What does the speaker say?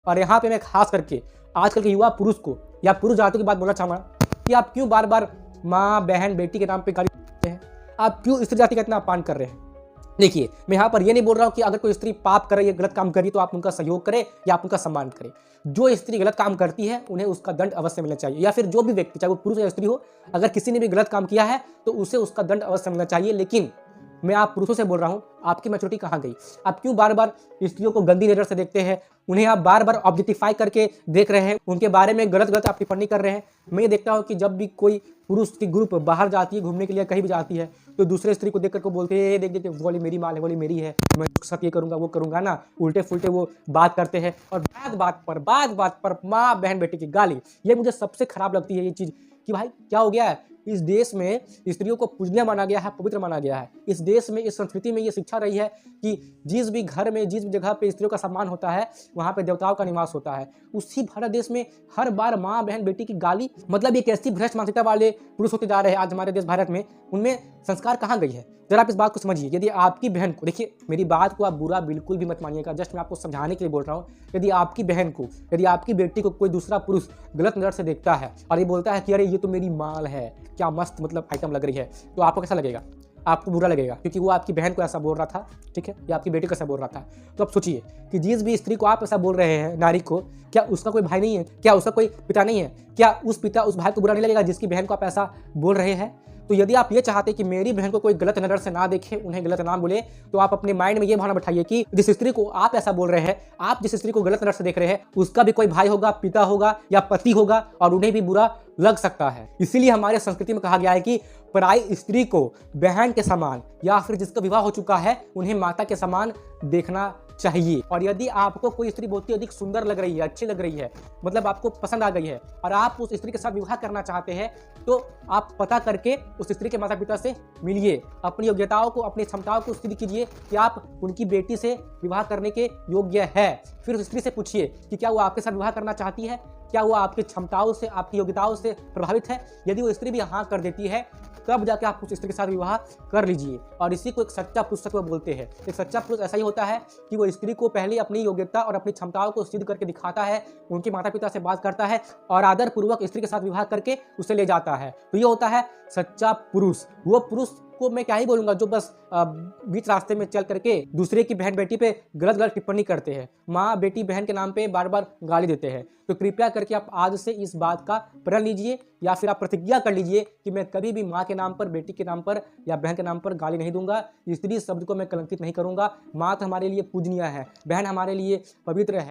और यहाँ पे मैं खास करके आजकल के युवा पुरुष को या पुरुष जातों की बात बोलना चाहूँगा कि आप क्यों बार बार माँ, बहन, बेटी के नाम पे गाली देते हैं? आप क्यों स्त्री जाति का इतना अपमान कर रहे हैं? देखिए, मैं यहाँ पर ये नहीं बोल रहा हूँ कि अगर कोई स्त्री पाप करे या गलत काम करी तो आप उनका सहयोग करें या आप उनका सम्मान करें। जो स्त्री गलत काम करती है उन्हें उसका दंड अवश्य मिलना चाहिए, या फिर जो भी व्यक्ति, चाहे वो पुरुष या स्त्री हो, अगर किसी ने भी गलत काम किया है तो उसे उसका दंड अवश्य मिलना चाहिए। लेकिन मैं आप पुरुषों से बोल रहा हूँ, आपकी मैच्योरिटी कहाँ गई? आप क्यों बार बार स्त्रियों को गंदी नज़र से देखते हैं? उन्हें आप बार बार ऑब्जेक्टिफाई करके देख रहे हैं, उनके बारे में गलत गलत आप टिप्पणी कर रहे हैं। मैं ये देखता हूँ कि जब भी कोई पुरुष की ग्रुप बाहर जाती है घूमने के लिए, कहीं भी जाती है, तो दूसरे स्त्री को देख कर को बोलते हैं, देख देख वो वाली मेरी माल है, वाली मेरी है, मैं उसके साथ ये करूँगा वो करूँगा ना, उल्टे फुलटे वो बात करते हैं। और बात बात पर माँ, बहन, बेटी की गाली, ये मुझे सबसे खराब लगती है ये चीज़ कि भाई क्या हो गया है? इस देश में स्त्रियों को पूजनीय माना गया है, पवित्र माना गया है। इस देश में, इस संस्कृति में ये शिक्षा रही है कि जिस भी घर में, जिस भी जगह पे स्त्रियों का सम्मान होता है, वहाँ पे देवताओं का निवास होता है। उसी भारत देश में हर बार माँ, बहन, बेटी की गाली, मतलब ये कैसी भ्रष्ट मानसिकता वाले पुरुष होते जा रहे हैं आज हमारे देश भारत में। उनमें संस्कार कहाँ गई है? जरा आप इस बात को समझिए। यदि आपकी बहन को, देखिए मेरी बात को आप बुरा बिल्कुल भी मत मानिएगा, जस्ट मैं आपको समझाने के लिए बोल रहा हूँ। यदि आपकी बहन को, यदि आपकी बेटी को कोई दूसरा पुरुष गलत नज़र से देखता है और ये बोलता है कि अरे ये तो मेरी माल है, क्या मस्त मतलब आइटम लग रही है, तो आपको कैसा लगेगा? आपको बुरा लगेगा, क्योंकि वो आपकी बहन को ऐसा बोल रहा था, ठीक है, या आपकी बेटी को ऐसा बोल रहा था। तो अब सोचिए कि जिस भी स्त्री को आप ऐसा बोल रहे हैं, नारी को, क्या उसका कोई भाई नहीं है? क्या उसका कोई पिता नहीं है? क्या उस भाई को बुरा नहीं लगेगा जिसकी बहन को आप ऐसा बोल रहे हैं? तो यदि आप ये चाहते कि मेरी बहन को कोई गलत नज़र से ना देखे, उन्हें गलत ना बोले, तो आप अपने माइंड में ये भावना बैठाइए कि जिस स्त्री को आप ऐसा बोल रहे हैं, आप जिस स्त्री को गलत नज़र से देख रहे हैं, उसका भी कोई भाई होगा, पिता होगा या पति होगा, और उन्हें भी बुरा लग सकता है। इसीलिए हमारे संस्कृति में कहा गया है कि पराई स्त्री को बहन के समान, या फिर जिसका विवाह हो चुका है उन्हें माता के समान देखना चाहिए। और यदि आपको कोई स्त्री बहुत ही अधिक सुंदर लग रही है, अच्छी लग रही है, मतलब आपको पसंद आ गई है, और आप उस स्त्री के साथ विवाह करना चाहते हैं, तो आप पता करके उस स्त्री के माता पिता से मिलिए, अपनी योग्यताओं को, अपनी क्षमताओं को सिद्ध कीजिए कि आप उनकी बेटी से विवाह करने के योग्य है। फिर उस स्त्री से पूछिए कि क्या वो आपके साथ विवाह करना चाहती है, क्या वो आपकी क्षमताओं से, आपकी योग्यताओं से प्रभावित है। यदि वो स्त्री भी हाँ कर देती है, तब जाके आप उस स्त्री के साथ विवाह कर लीजिए। और इसी को एक सच्चा पुरुष बोलते हैं। एक सच्चा पुरुष ऐसा ही होता है कि वो स्त्री को पहले अपनी योग्यता और अपनी क्षमताओं को सिद्ध करके दिखाता है, उनके माता पिता से बात करता है और आदर पूर्वक स्त्री के साथ विवाह करके उसे ले जाता है। तो ये होता है सच्चा पुरुष। वो पुरुष को मैं क्या ही बोलूँगा जो बस बीच रास्ते में चल करके दूसरे की बहन बेटी पे गलत गलत टिप्पणी करते हैं, माँ बेटी बहन के नाम पे बार बार गाली देते हैं। तो कृपया करके आप आज से इस बात का प्रण लीजिए, या फिर आप प्रतिज्ञा कर लीजिए कि मैं कभी भी माँ के नाम पर, बेटी के नाम पर या बहन के नाम पर गाली नहीं दूंगा। स्त्री शब्द को मैं कलंकित नहीं करूंगा। माँ तो हमारे लिए पूजनीय है, बहन हमारे लिए पवित्र है।